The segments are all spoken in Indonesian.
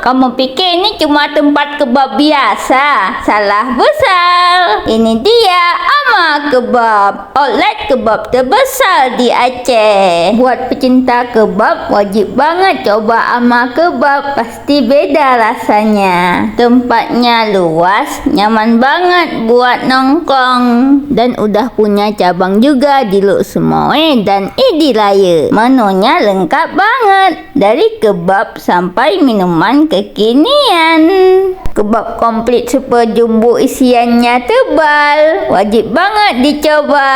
Kamu pikir ini cuma tempat kebab biasa? Salah besar. Ini dia Ama Kebab, outlet kebab terbesar di Aceh. Buat pecinta kebab wajib banget coba Ama Kebab, pasti beda rasanya. Tempatnya luas, nyaman banget buat nongkrong, dan udah punya cabang juga di Luk Semoe dan Edi Raya. Menunya lengkap banget, dari kebab sampai minuman kekinian. Kebab komplit super jumbo, isiannya tebal, wajib banget dicoba.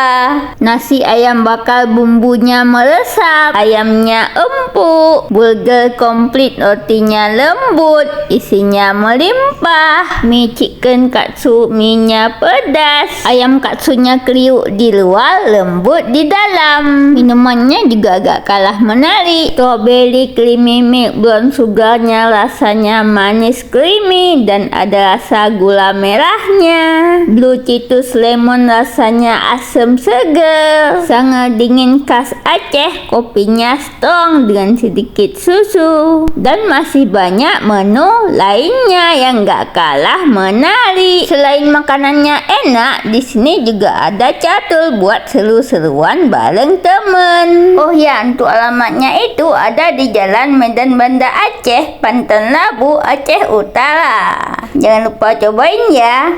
Nasi ayam bakar bumbunya meresap, ayamnya empuk. Burger komplit, rotinya lembut, isinya melimpah. Mie chicken katsu, mie-nya pedas. Ayam katsunya kriuk di luar, lembut di dalam. Minumannya juga agak kalah menarik. Strawberry creamy milk brown sugarnya rasanya manis creamy dan ada rasa gula merahnya. Blue Citrus lemon rasanya asam seger. Sangat dingin khas Aceh, kopinya strong dengan sedikit susu. Dan masih banyak menu lainnya yang gak kalah menarik. Selain makanannya enak, di sini juga ada catur buat seru-seruan bareng temen. Oh ya, untuk alamatnya itu ada di Jalan Medan Banda Aceh, Pantan Labu, Aceh Utara. Jangan lupa cobain ya.